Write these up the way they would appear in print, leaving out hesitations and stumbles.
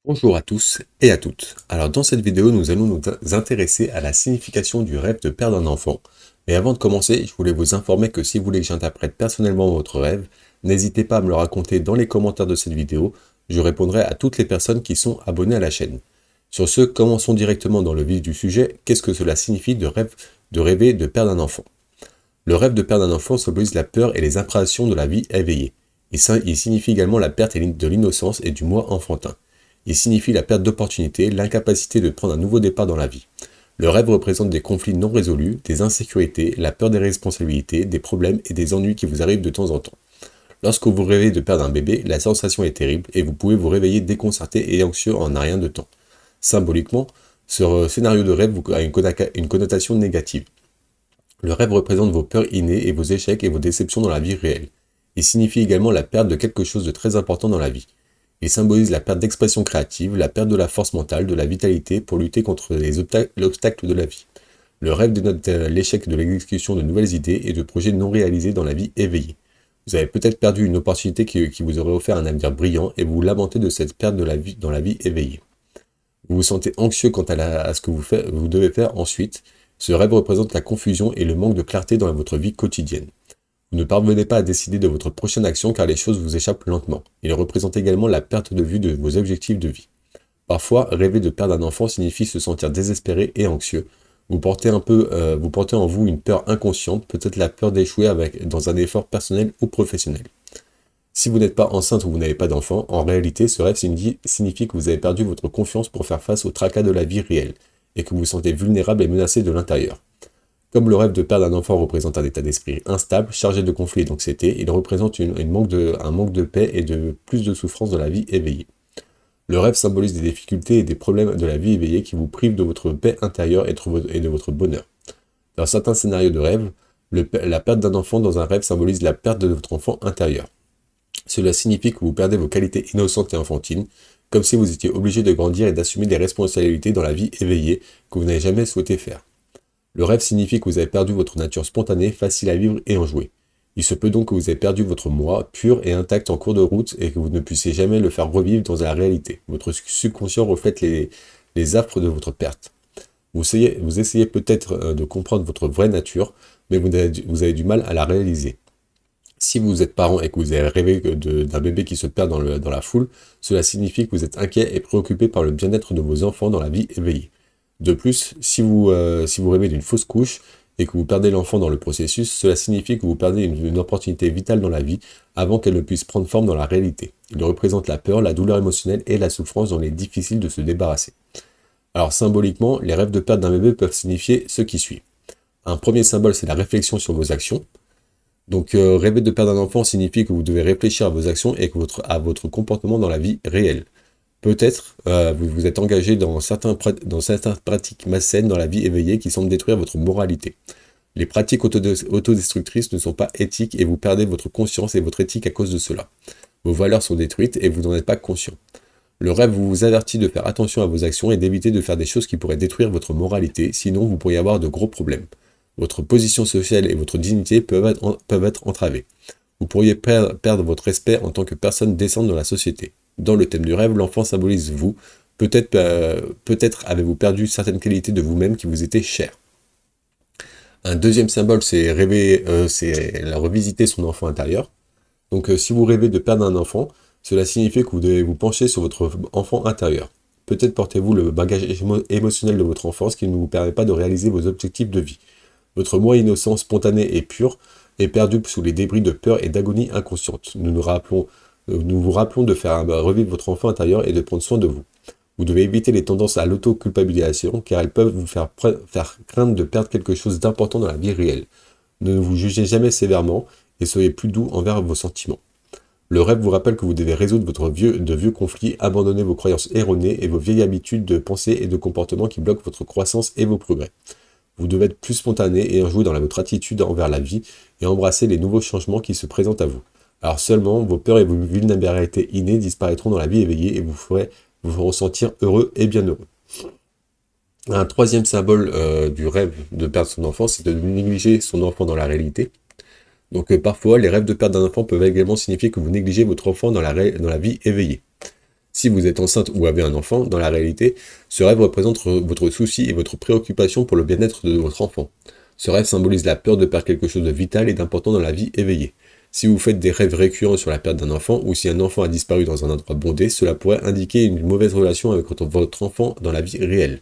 Bonjour à tous et à toutes. Alors dans cette vidéo, nous allons nous intéresser à la signification du rêve de perdre un enfant. Mais avant de commencer, je voulais vous informer que si vous voulez que j'interprète personnellement votre rêve, n'hésitez pas à me le raconter dans les commentaires de cette vidéo. Je répondrai à toutes les personnes qui sont abonnées à la chaîne. Sur ce, commençons directement dans le vif du sujet. Qu'est-ce que cela signifie de rêver de perdre un enfant? Le rêve de perdre un enfant symbolise la peur et les impressions de la vie éveillée. Il signifie également la perte de l'innocence et du moi enfantin. Il signifie la perte d'opportunités, l'incapacité de prendre un nouveau départ dans la vie. Le rêve représente des conflits non résolus, des insécurités, la peur des responsabilités, des problèmes et des ennuis qui vous arrivent de temps en temps. Lorsque vous rêvez de perdre un bébé, la sensation est terrible et vous pouvez vous réveiller déconcerté et anxieux en un rien de temps. Symboliquement, ce scénario de rêve a une connotation négative. Le rêve représente vos peurs innées et vos échecs et vos déceptions dans la vie réelle. Il signifie également la perte de quelque chose de très important dans la vie. Il symbolise la perte d'expression créative, la perte de la force mentale, de la vitalité pour lutter contre les obstacles de la vie. Le rêve dénote l'échec de l'exécution de nouvelles idées et de projets non réalisés dans la vie éveillée. Vous avez peut-être perdu une opportunité qui vous aurait offert un avenir brillant et vous vous lamentez de cette perte de la vie dans la vie éveillée. Vous vous sentez anxieux quant à ce que vous devez faire ensuite. Ce rêve représente la confusion et le manque de clarté dans votre vie quotidienne. Vous ne parvenez pas à décider de votre prochaine action car les choses vous échappent lentement. Il représente également la perte de vue de vos objectifs de vie. Parfois, rêver de perdre un enfant signifie se sentir désespéré et anxieux. Vous portez en vous une peur inconsciente, peut-être la peur d'échouer dans un effort personnel ou professionnel. Si vous n'êtes pas enceinte ou vous n'avez pas d'enfant, en réalité, ce rêve signifie que vous avez perdu votre confiance pour faire face au tracas de la vie réelle, et que vous vous sentez vulnérable et menacé de l'intérieur. Comme le rêve de perdre un enfant représente un état d'esprit instable, chargé de conflits et d'anxiété, il représente un manque de paix et de plus de souffrance dans la vie éveillée. Le rêve symbolise des difficultés et des problèmes de la vie éveillée qui vous privent de votre paix intérieure et de votre bonheur. Dans certains scénarios de rêve, la perte d'un enfant dans un rêve symbolise la perte de votre enfant intérieur. Cela signifie que vous perdez vos qualités innocentes et enfantines, comme si vous étiez obligé de grandir et d'assumer des responsabilités dans la vie éveillée que vous n'avez jamais souhaité faire. Le rêve signifie que vous avez perdu votre nature spontanée, facile à vivre et enjouée. Il se peut donc que vous ayez perdu votre moi, pur et intact en cours de route, et que vous ne puissiez jamais le faire revivre dans la réalité. Votre subconscient reflète les affres de votre perte. Vous essayez peut-être de comprendre votre vraie nature, mais vous avez du mal à la réaliser. Si vous êtes parent et que vous avez rêvé d'un bébé qui se perd dans la foule, cela signifie que vous êtes inquiet et préoccupé par le bien-être de vos enfants dans la vie éveillée. De plus, si vous rêvez d'une fausse couche et que vous perdez l'enfant dans le processus, cela signifie que vous perdez une opportunité vitale dans la vie avant qu'elle ne puisse prendre forme dans la réalité. Il représente la peur, la douleur émotionnelle et la souffrance dont il est difficile de se débarrasser. Alors symboliquement, les rêves de perte d'un bébé peuvent signifier ce qui suit. Un premier symbole, c'est la réflexion sur vos actions. Donc rêver de perdre un enfant signifie que vous devez réfléchir à vos actions et à votre comportement dans la vie réelle. Peut-être vous vous êtes engagé dans certaines pratiques malsaines dans la vie éveillée qui semblent détruire votre moralité. Les pratiques autodestructrices ne sont pas éthiques et vous perdez votre conscience et votre éthique à cause de cela. Vos valeurs sont détruites et vous n'en êtes pas conscient. Le rêve vous avertit de faire attention à vos actions et d'éviter de faire des choses qui pourraient détruire votre moralité, sinon vous pourriez avoir de gros problèmes. Votre position sociale et votre dignité peuvent être entravées. Vous pourriez perdre votre respect en tant que personne décente dans la société. Dans le thème du rêve, l'enfant symbolise vous. Peut-être avez-vous perdu certaines qualités de vous-même qui vous étaient chères. Un deuxième symbole, c'est revisiter son enfant intérieur. Donc si vous rêvez de perdre un enfant, cela signifie que vous devez vous pencher sur votre enfant intérieur. Peut-être portez-vous le bagage émotionnel de votre enfance qui ne vous permet pas de réaliser vos objectifs de vie. Votre moi innocent, spontané et pur est perdu sous les débris de peur et d'agonie inconsciente. Nous vous rappelons de faire revivre votre enfant intérieur et de prendre soin de vous. Vous devez éviter les tendances à l'auto-culpabilisation car elles peuvent vous faire craindre de perdre quelque chose d'important dans la vie réelle. Ne vous jugez jamais sévèrement et soyez plus doux envers vos sentiments. Le rêve vous rappelle que vous devez résoudre de vieux conflits, abandonner vos croyances erronées et vos vieilles habitudes de pensée et de comportement qui bloquent votre croissance et vos progrès. Vous devez être plus spontané et enjoué dans votre attitude envers la vie et embrasser les nouveaux changements qui se présentent à vous. Alors seulement, vos peurs et vos vulnérabilités innées disparaîtront dans la vie éveillée et vous feront sentir heureux et bienheureux. Un troisième symbole du rêve de perdre son enfant, c'est de négliger son enfant dans la réalité. Donc parfois, les rêves de perte d'un enfant peuvent également signifier que vous négligez votre enfant dans la vie éveillée. Si vous êtes enceinte ou avez un enfant, dans la réalité, ce rêve représente votre souci et votre préoccupation pour le bien-être de votre enfant. Ce rêve symbolise la peur de perdre quelque chose de vital et d'important dans la vie éveillée. Si vous faites des rêves récurrents sur la perte d'un enfant, ou si un enfant a disparu dans un endroit bondé, cela pourrait indiquer une mauvaise relation avec votre enfant dans la vie réelle.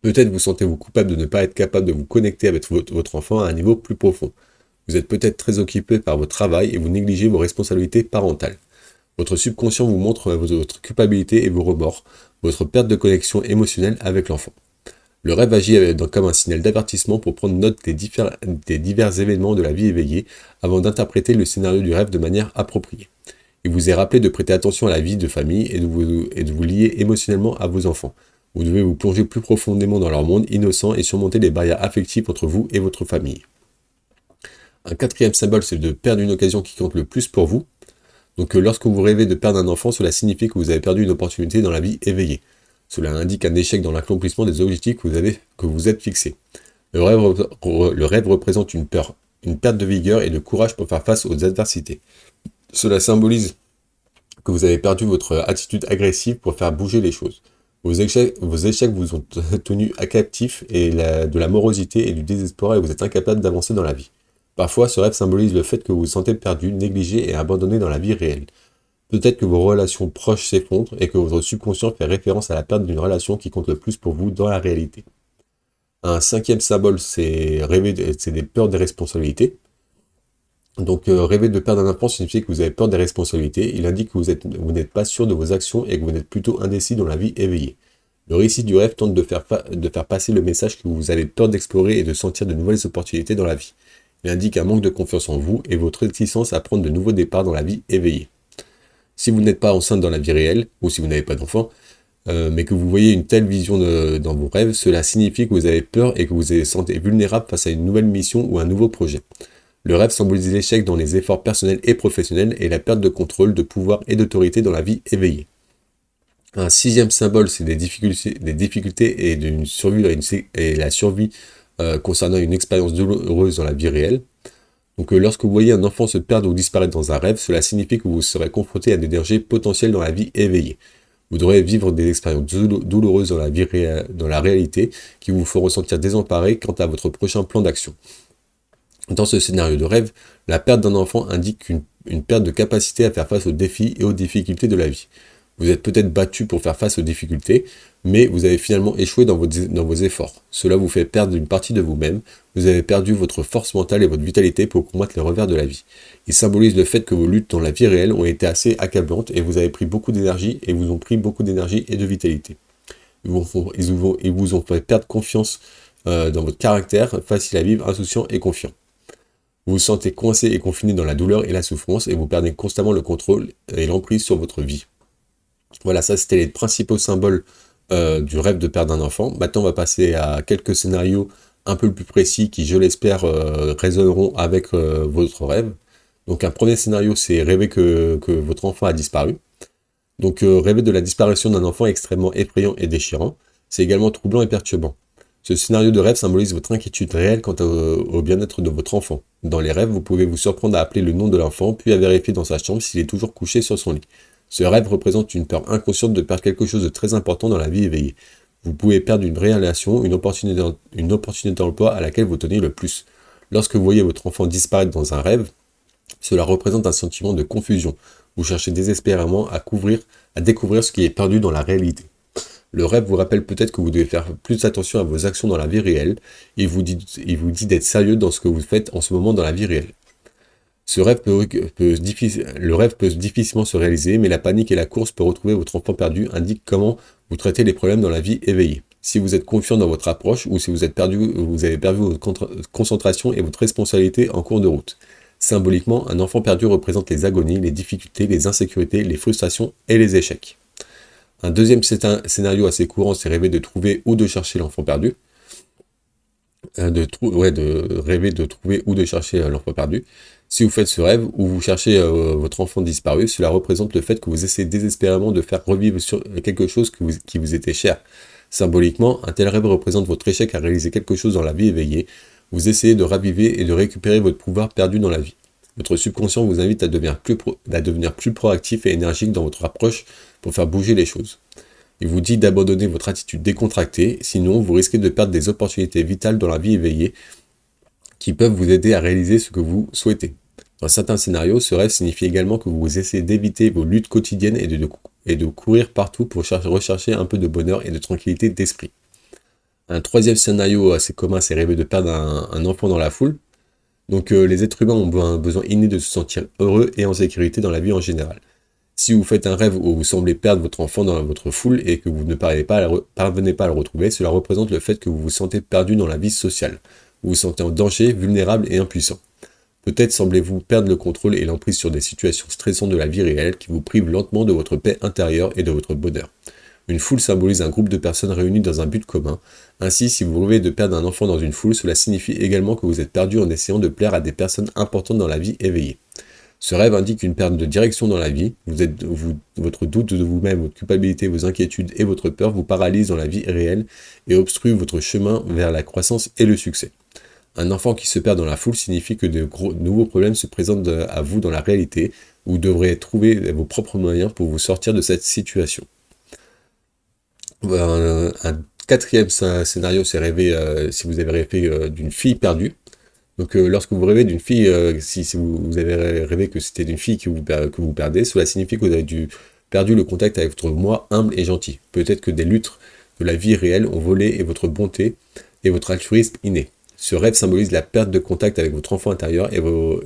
Peut-être vous sentez-vous coupable de ne pas être capable de vous connecter avec votre enfant à un niveau plus profond. Vous êtes peut-être très occupé par votre travail et vous négligez vos responsabilités parentales. Votre subconscient vous montre votre culpabilité et vos remords, votre perte de connexion émotionnelle avec l'enfant. Le rêve agit comme un signal d'avertissement pour prendre note des divers événements de la vie éveillée avant d'interpréter le scénario du rêve de manière appropriée. Il vous est rappelé de prêter attention à la vie de famille et de vous lier émotionnellement à vos enfants. Vous devez vous plonger plus profondément dans leur monde innocent et surmonter les barrières affectives entre vous et votre famille. Un quatrième symbole, c'est de perdre une occasion qui compte le plus pour vous. Donc lorsque vous rêvez de perdre un enfant, cela signifie que vous avez perdu une opportunité dans la vie éveillée. Cela indique un échec dans l'accomplissement des objectifs que vous êtes fixés. Le rêve représente une peur, une perte de vigueur et de courage pour faire face aux adversités. Cela symbolise que vous avez perdu votre attitude agressive pour faire bouger les choses. Vos échecs vous ont tenu à captif de la morosité et du désespoir et vous êtes incapable d'avancer dans la vie. Parfois, ce rêve symbolise le fait que vous vous sentez perdu, négligé et abandonné dans la vie réelle. Peut-être que vos relations proches s'effondrent et que votre subconscient fait référence à la perte d'une relation qui compte le plus pour vous dans la réalité. Un cinquième symbole, c'est des peurs des responsabilités. Donc rêver de perdre un enfant signifie que vous avez peur des responsabilités. Il indique que vous n'êtes pas sûr de vos actions et que vous êtes plutôt indécis dans la vie éveillée. Le récit du rêve tente de faire passer le message que vous avez peur d'explorer et de sentir de nouvelles opportunités dans la vie. Il indique un manque de confiance en vous et votre réticence à prendre de nouveaux départs dans la vie éveillée. Si vous n'êtes pas enceinte dans la vie réelle, ou si vous n'avez pas d'enfant, mais que vous voyez une telle vision dans vos rêves, cela signifie que vous avez peur et que vous vous sentez vulnérable face à une nouvelle mission ou un nouveau projet. Le rêve symbolise l'échec dans les efforts personnels et professionnels et la perte de contrôle, de pouvoir et d'autorité dans la vie éveillée. Un sixième symbole, c'est des difficultés et d'une survie et la survie concernant une expérience douloureuse dans la vie réelle. Donc lorsque vous voyez un enfant se perdre ou disparaître dans un rêve, cela signifie que vous serez confronté à des dangers potentiels dans la vie éveillée. Vous devrez vivre des expériences douloureuses dans la réalité qui vous feront ressentir désemparé quant à votre prochain plan d'action. Dans ce scénario de rêve, la perte d'un enfant indique une perte de capacité à faire face aux défis et aux difficultés de la vie. Vous êtes peut-être battu pour faire face aux difficultés, mais vous avez finalement échoué dans vos efforts. Cela vous fait perdre une partie de vous-même, vous avez perdu votre force mentale et votre vitalité pour combattre les revers de la vie. Il symbolise le fait que vos luttes dans la vie réelle ont été assez accablantes et vous avez pris beaucoup d'énergie et vous ont pris beaucoup d'énergie et de vitalité. Ils vous ont fait perdre confiance dans votre caractère, facile à vivre, insouciant et confiant. Vous vous sentez coincé et confiné dans la douleur et la souffrance et vous perdez constamment le contrôle et l'emprise sur votre vie. Voilà, ça c'était les principaux symboles du rêve de perdre un enfant. Maintenant, on va passer à quelques scénarios un peu plus précis qui, je l'espère, résonneront avec votre rêve. Donc un premier scénario, c'est rêver que votre enfant a disparu. Donc rêver de la disparition d'un enfant est extrêmement effrayant et déchirant. C'est également troublant et perturbant. Ce scénario de rêve symbolise votre inquiétude réelle quant au bien-être de votre enfant. Dans les rêves, vous pouvez vous surprendre à appeler le nom de l'enfant, puis à vérifier dans sa chambre s'il est toujours couché sur son lit. Ce rêve représente une peur inconsciente de perdre quelque chose de très important dans la vie éveillée. Vous pouvez perdre une relation, une opportunité d'emploi à laquelle vous tenez le plus. Lorsque vous voyez votre enfant disparaître dans un rêve, cela représente un sentiment de confusion. Vous cherchez désespérément à découvrir ce qui est perdu dans la réalité. Le rêve vous rappelle peut-être que vous devez faire plus attention à vos actions dans la vie réelle. Il vous dit d'être sérieux dans ce que vous faites en ce moment dans la vie réelle. Le rêve peut difficilement se réaliser, mais la panique et la course pour retrouver votre enfant perdu indiquent comment vous traitez les problèmes dans la vie éveillée. Si vous êtes confiant dans votre approche ou si vous avez perdu votre concentration et votre responsabilité en cours de route. Symboliquement, un enfant perdu représente les agonies, les difficultés, les insécurités, les frustrations et les échecs. Un deuxième scénario assez courant, c'est rêver de trouver ou de chercher l'enfant perdu. De rêver de trouver ou de chercher l'enfant perdu. Si vous faites ce rêve ou vous cherchez votre enfant disparu, cela représente le fait que vous essayez désespérément de faire revivre quelque chose qui vous était cher. Symboliquement, un tel rêve représente votre échec à réaliser quelque chose dans la vie éveillée. Vous essayez de raviver et de récupérer votre pouvoir perdu dans la vie. Votre subconscient vous invite à devenir plus proactif et énergique dans votre approche pour faire bouger les choses. Il vous dit d'abandonner votre attitude décontractée, sinon vous risquez de perdre des opportunités vitales dans la vie éveillée qui peuvent vous aider à réaliser ce que vous souhaitez. Dans certains scénarios, ce rêve signifie également que vous essayez d'éviter vos luttes quotidiennes et de courir partout pour rechercher un peu de bonheur et de tranquillité d'esprit. Un troisième scénario assez commun, c'est rêver de perdre un enfant dans la foule. Donc les êtres humains ont un besoin inné de se sentir heureux et en sécurité dans la vie en général. Si vous faites un rêve où vous semblez perdre votre enfant dans votre foule et que vous ne parvenez pas à le retrouver, cela représente le fait que vous vous sentez perdu dans la vie sociale. Vous vous sentez en danger, vulnérable et impuissant. Peut-être semblez-vous perdre le contrôle et l'emprise sur des situations stressantes de la vie réelle qui vous privent lentement de votre paix intérieure et de votre bonheur. Une foule symbolise un groupe de personnes réunies dans un but commun. Ainsi, si vous rêvez de perdre un enfant dans une foule, cela signifie également que vous êtes perdu en essayant de plaire à des personnes importantes dans la vie éveillée. Ce rêve indique une perte de direction dans la vie. Votre doute de vous-même, votre culpabilité, vos inquiétudes et votre peur vous paralysent dans la vie réelle et obstruent votre chemin vers la croissance et le succès. Un enfant qui se perd dans la foule signifie que de nouveaux problèmes se présentent à vous dans la réalité. Vous devrez trouver vos propres moyens pour vous sortir de cette situation. Un quatrième scénario, c'est rêver, si vous avez rêvé d'une fille perdue. Donc lorsque vous rêvez d'une fille, si vous avez rêvé que c'était d'une fille que vous perdez, cela signifie que vous avez perdu le contact avec votre moi humble et gentil. Peut-être que des luttes de la vie réelle ont volé et votre bonté et votre altruisme inné. Ce rêve symbolise la perte de contact avec votre enfant intérieur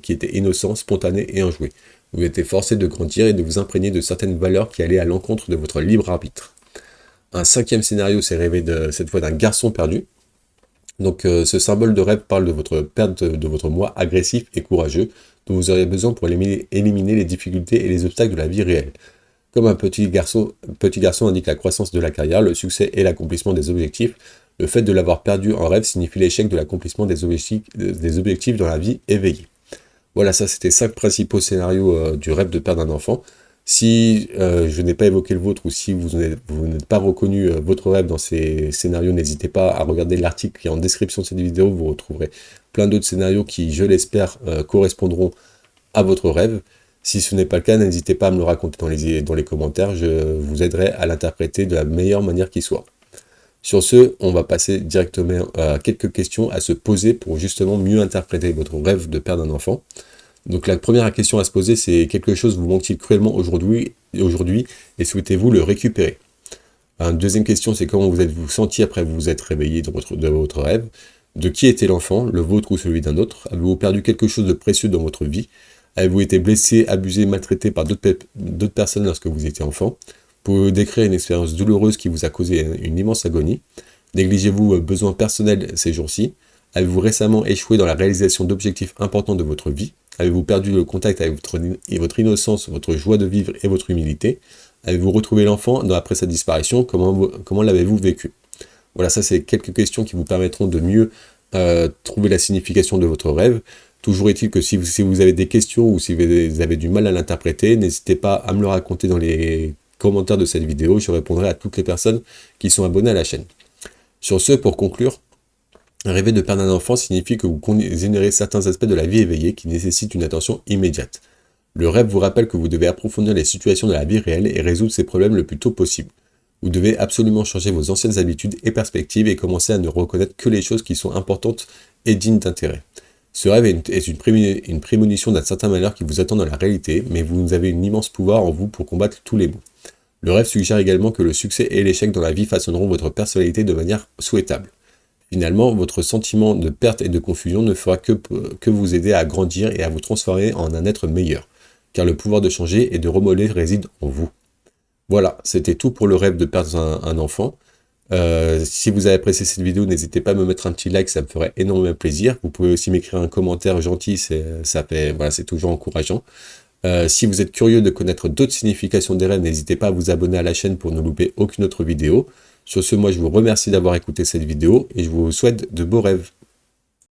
qui était innocent, spontané et enjoué. Vous étiez forcé de grandir et de vous imprégner de certaines valeurs qui allaient à l'encontre de votre libre arbitre. Un cinquième scénario, c'est rêver cette fois d'un garçon perdu. Donc ce symbole de rêve parle de votre perte de votre moi agressif et courageux dont vous aurez besoin pour éliminer les difficultés et les obstacles de la vie réelle. Comme un petit garçon indique la croissance de la carrière, le succès et l'accomplissement des objectifs, le fait de l'avoir perdu en rêve signifie l'échec de l'accomplissement des objectifs dans la vie éveillée. Voilà, ça c'était 5 principaux scénarios du rêve de perdre un enfant. Si je n'ai pas évoqué le vôtre ou si vous n'êtes pas reconnu votre rêve dans ces scénarios, n'hésitez pas à regarder l'article qui est en description de cette vidéo. Vous retrouverez plein d'autres scénarios qui, je l'espère, correspondront à votre rêve. Si ce n'est pas le cas, n'hésitez pas à me le raconter dans les commentaires. Je vous aiderai à l'interpréter de la meilleure manière qui soit. Sur ce, on va passer directement à quelques questions à se poser pour justement mieux interpréter votre rêve de perdre un enfant. Donc la première question à se poser, c'est quelque chose vous manque-t-il cruellement aujourd'hui et souhaitez-vous le récupérer? Une deuxième question, c'est comment vous êtes-vous senti après vous être réveillé de votre rêve? De qui était l'enfant, le vôtre ou celui d'un autre? Avez-vous perdu quelque chose de précieux dans votre vie? Avez-vous été blessé, abusé, maltraité par d'autres personnes lorsque vous étiez enfant? Pouvez-vous décrire une expérience douloureuse qui vous a causé une immense agonie? Négligez-vous vos besoins personnels ces jours-ci? Avez-vous récemment échoué dans la réalisation d'objectifs importants de votre vie? Avez-vous perdu le contact avec votre innocence, votre joie de vivre et votre humilité? Avez-vous retrouvé l'enfant après sa disparition? Comment l'avez-vous vécu? Voilà, ça c'est quelques questions qui vous permettront de mieux trouver la signification de votre rêve. Toujours est-il que si vous avez des questions ou si vous avez du mal à l'interpréter, n'hésitez pas à me le raconter dans les commentaires de cette vidéo. Je répondrai à toutes les personnes qui sont abonnées à la chaîne. Sur ce, pour conclure, rêver de perdre un enfant signifie que vous considérez certains aspects de la vie éveillée qui nécessitent une attention immédiate. Le rêve vous rappelle que vous devez approfondir les situations de la vie réelle et résoudre ces problèmes le plus tôt possible. Vous devez absolument changer vos anciennes habitudes et perspectives et commencer à ne reconnaître que les choses qui sont importantes et dignes d'intérêt. Ce rêve est une prémonition d'un certain malheur qui vous attend dans la réalité, mais vous avez un immense pouvoir en vous pour combattre tous les maux. Le rêve suggère également que le succès et l'échec dans la vie façonneront votre personnalité de manière souhaitable. Finalement, votre sentiment de perte et de confusion ne fera que vous aider à grandir et à vous transformer en un être meilleur, car le pouvoir de changer et de remodeler réside en vous. Voilà, c'était tout pour le rêve de perdre un enfant. Si vous avez apprécié cette vidéo, n'hésitez pas à me mettre un petit like, ça me ferait énormément plaisir. Vous pouvez aussi m'écrire un commentaire gentil, c'est toujours encourageant. Si vous êtes curieux de connaître d'autres significations des rêves, n'hésitez pas à vous abonner à la chaîne pour ne louper aucune autre vidéo. Sur ce, moi je vous remercie d'avoir écouté cette vidéo et je vous souhaite de beaux rêves.